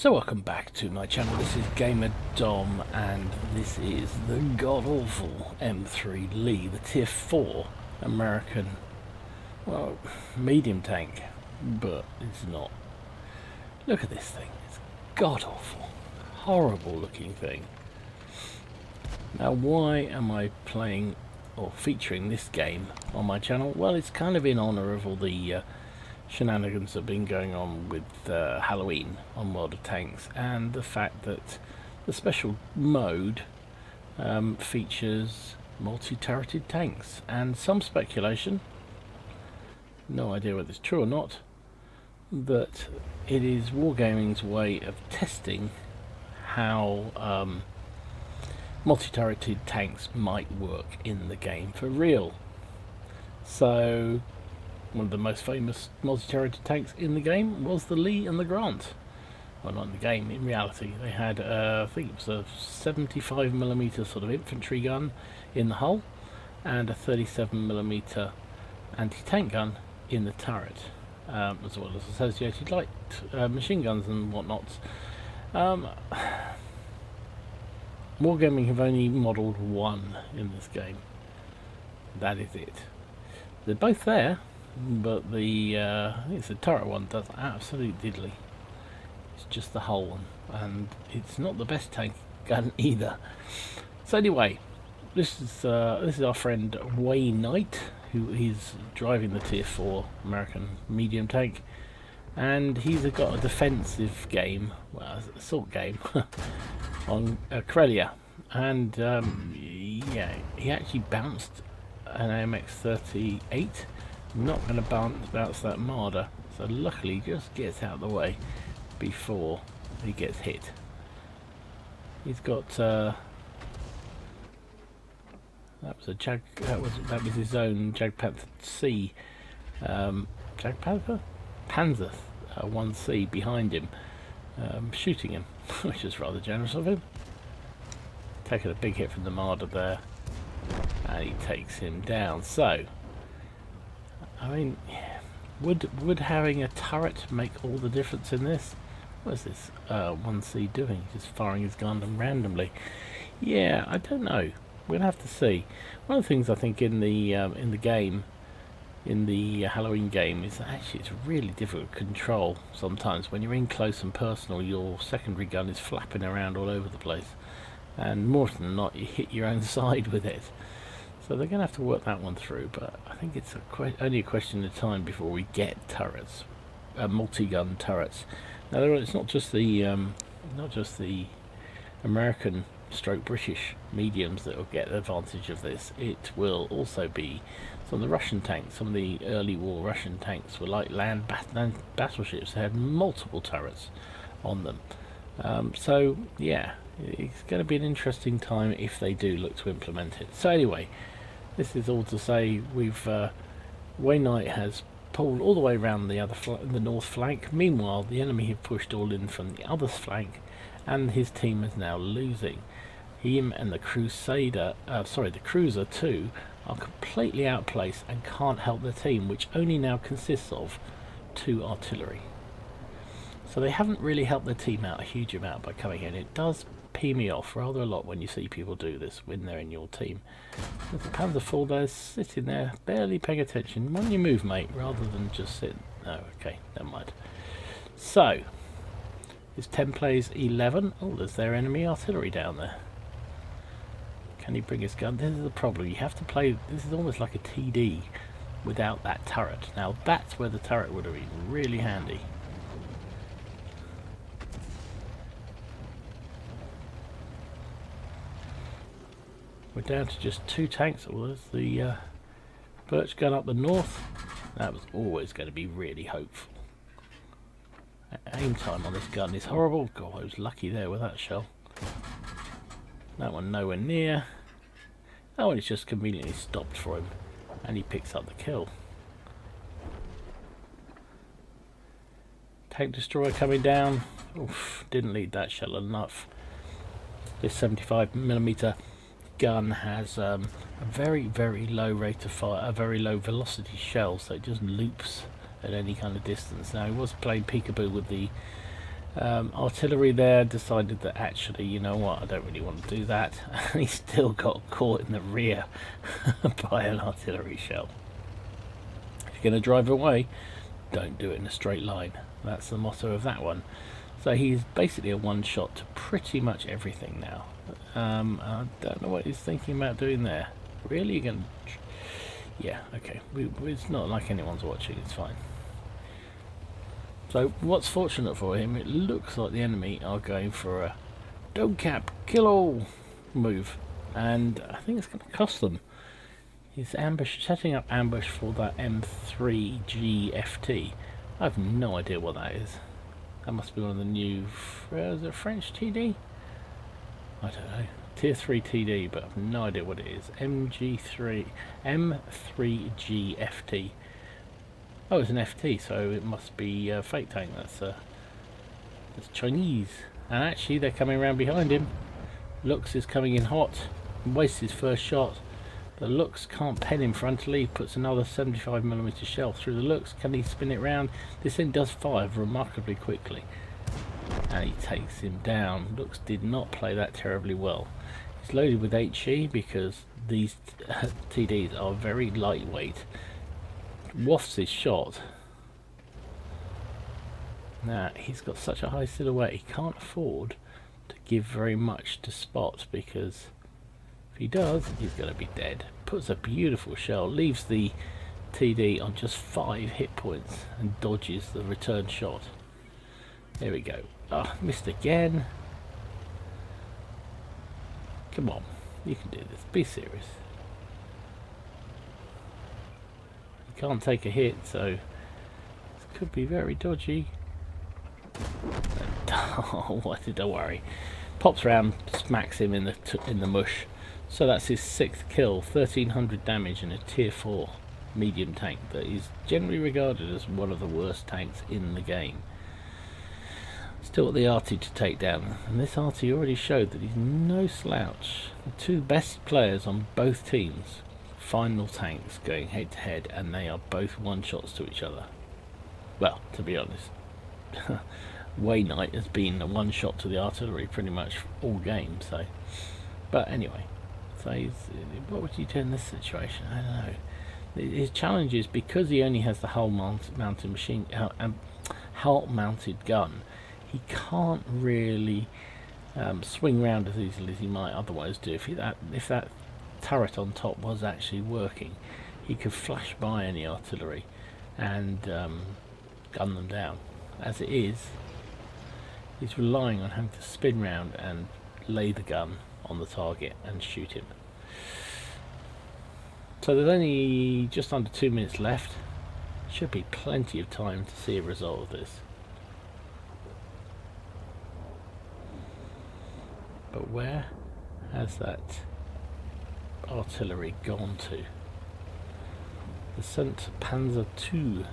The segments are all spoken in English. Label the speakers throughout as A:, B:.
A: So welcome back to my channel. This is Gamer Dom, and this is the god-awful M3 Lee, the tier 4 American, well, medium tank, but it's not. Look at this thing. It's god-awful, horrible looking thing. Now, why am I playing or featuring this game on my channel? Well, it's kind of in honor of all the shenanigans that have been going on with Halloween on World of Tanks, and the fact that the special mode features multi-turreted tanks, and some speculation, no idea whether it's true or not, that it is Wargaming's way of testing how multi-turreted tanks might work in the game for real. So one of the most famous multi-turreted tanks in the game was the Lee and the Grant. Well, not in the game, in reality. They had, I think it was a 75mm sort of infantry gun in the hull, and a 37mm anti-tank gun in the turret, as well as associated light machine guns and whatnot. Wargaming have only modelled one in this game. That is it. They're both there, but the I think it's the turret one does absolutely diddly. It's just the hull one, and it's not the best tank gun either. So anyway, this is our friend Wayne Knight, who is driving the tier 4 American medium tank, and he's got a defensive game, well, assault game on Corellia, and yeah, he actually bounced an AMX-38. Not going to bounce that Marder, so luckily he just gets out of the way before he gets hit. He's got that was a that was his own Jagdpanther C, Jagdpanther Panzer 1C behind him, shooting him, which is rather generous of him. Taking a big hit from the Marder there, and he takes him down. So I mean, would having a turret make all the difference in this? What is this 1C doing? Just firing his gun randomly? Yeah, I don't know. We'll have to see. One of the things I think in the game, in the Halloween game, is that actually it's really difficult to control sometimes. When you're in close and personal, your secondary gun is flapping around all over the place, and more often than not, you hit your own side with it. So they're going to have to work that one through, but I think it's only a question of time before we get turrets, multi-gun turrets. Now, it's not just the American stroke British mediums that will get advantage of this. It will also be some of the Russian tanks. Some of the early war Russian tanks were like land battleships. They had multiple turrets on them. So yeah, it's going to be an interesting time if they do look to implement it. So anyway, this is all to say Wayne Knight has pulled all the way around the north flank. Meanwhile, the enemy have pushed all in from the other flank, and his team is now losing. Him and the Crusader, the Cruiser 2, are completely outplaced and can't help their team, which only now consists of 2 artillery. So they haven't really helped their team out a huge amount by coming in. It does pee me off rather a lot when you see people do this when they're in your team. There's a Panzer IV there sitting there, barely paying attention. Why don't you move, mate, rather than just sit? Oh, okay, never mind. So, it's 10 plays 11. Oh, there's their enemy artillery down there. Can he bring his gun? This is the problem. You have to play. This is almost like a TD without that turret. Now, that's where the turret would have been really handy. We're down to just 2 tanks. Oh, there's the Birch gun up the north. That was always going to be really hopeful. Aim time on this gun is horrible. God, I was lucky there with that shell. That one nowhere near. That one is just conveniently stopped for him, and he picks up the kill. Tank destroyer coming down. Oof, didn't lead that shell enough. This 75mm gun has a very, very low rate of fire, a very low velocity shell, so it just loops at any kind of distance. Now, he was playing peekaboo with the Artillery there decided that actually, you know what, I don't really want to do that. And he still got caught in the rear by an artillery shell. If you're going to drive away, don't do it in a straight line. That's the motto of that one. So he's basically a one-shot to pretty much everything now. I don't know what he's thinking about doing there. Really? You're going to... Yeah, okay. It's not like anyone's watching, it's fine. So what's fortunate for him, it looks like the enemy are going for a don't cap, kill all move. And I think it's going to cost them. He's setting up ambush for that M3GFT. I have no idea what that is. That must be one of the new... is it French TD? I don't know. Tier 3 TD, but I have no idea what it is. M3GFT. Oh, it's an FT, so it must be a fake tank. That's Chinese. And actually, they're coming around behind him. Lux is coming in hot. Wastes his first shot. The Lux can't pen him frontally. Puts another 75mm shell through the Lux. Can he spin it round? This thing does fire remarkably quickly. And he takes him down. Lux did not play that terribly well. He's loaded with HE because these TDs are very lightweight. Wafts his shot. Now he's got such a high silhouette, he can't afford to give very much to spot, because if he does, he's going to be dead. Puts a beautiful shell, leaves the TD on just 5 hit points and dodges the return shot. There we go. Ah, missed again. Come on, you can do this. Be serious. Can't take a hit, so this could be very dodgy. Oh, why did I worry? Pops round, smacks him in the mush. So that's his 6th kill, 1300 damage, in a tier 4 medium tank that is generally regarded as one of the worst tanks in the game. Still the arty to take down, and this arty already showed that he's no slouch. The two best players on both teams. Final tanks going head to head, and they are both one-shots to each other. Well, to be honest, Waynite has been a one-shot to the artillery pretty much all game. So, but anyway, so what would you do in this situation? I don't know. His challenge is, because he only has the hull-mounted machine, hull-mounted gun, he can't really swing round as easily as he might otherwise do. If that turret on top was actually working, he could flash by any artillery and gun them down. As it is, he's relying on having to spin round and lay the gun on the target and shoot him. So there's only just under 2 minutes left. Should be plenty of time to see a result of this. But where has that artillery gone to? The sent Panzer II,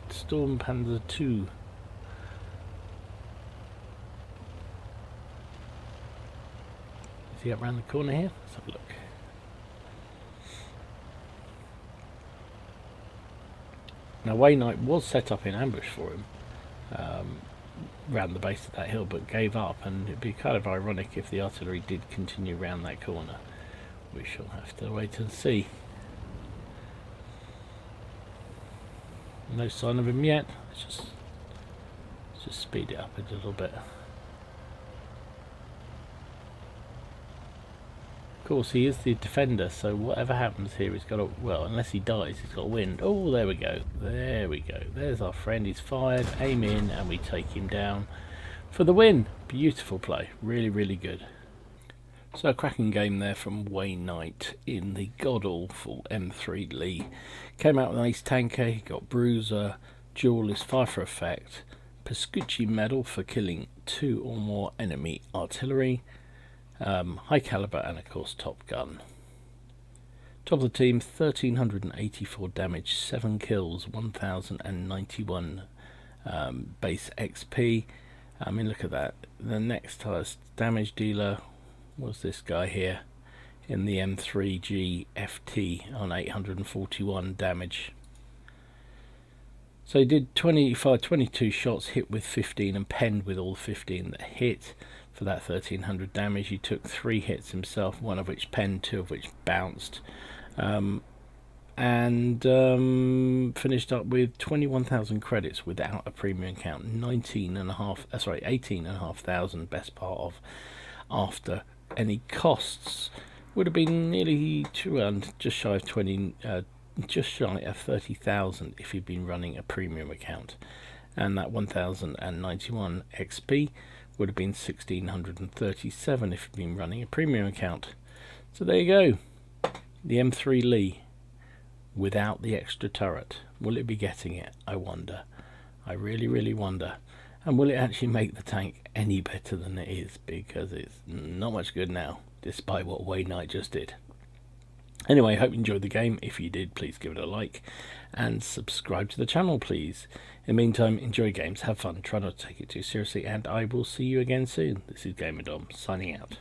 A: Storm Panzer II. Is he up round the corner here? Let's have a look. Now Waynite was set up in ambush for him round the base of that hill, but gave up, and it'd be kind of ironic if the artillery did continue round that corner. We shall have to wait and see. No sign of him yet. Let's just speed it up a little bit. Of course, he is the defender, so whatever happens here, he's got to, well, unless he dies, he's got to win. Oh, there we go. There we go. There's our friend. He's fired. Aim in, and we take him down for the win. Beautiful play. Really, really good. So a cracking game there from Waynite in the god-awful M3 Lee. Came out with an ace tanker, he got bruiser, duelist, fire for effect, Pescucci medal for killing 2 or more enemy artillery, high caliber, and of course top gun. Top of the team, 1384 damage, 7 kills, 1091 base XP. I mean, look at that. The next highest damage dealer was this guy here in the M3G FT on 841 damage. So he did 22 shots, hit with 15 and penned with all 15 that hit for that 1300 damage. He took 3 hits himself, 1 of which penned, 2 of which bounced, and finished up with 21,000 credits without a premium account. 18,500 best part of, after any costs. Would have been nearly just shy of 30,000 if he'd been running a premium account, and that 1,091 XP would have been 1,637 if he'd been running a premium account. So there you go, the M3 Lee without the extra turret. Will it be getting it? I wonder. I really wonder. And will it actually make the tank any better than it is, because it's not much good now, despite what Wayne Knight just did. Anyway, I hope you enjoyed the game. If you did, please give it a like and subscribe to the channel, please. In the meantime, enjoy games, have fun, try not to take it too seriously, and I will see you again soon. This is Gamer Dom, signing out.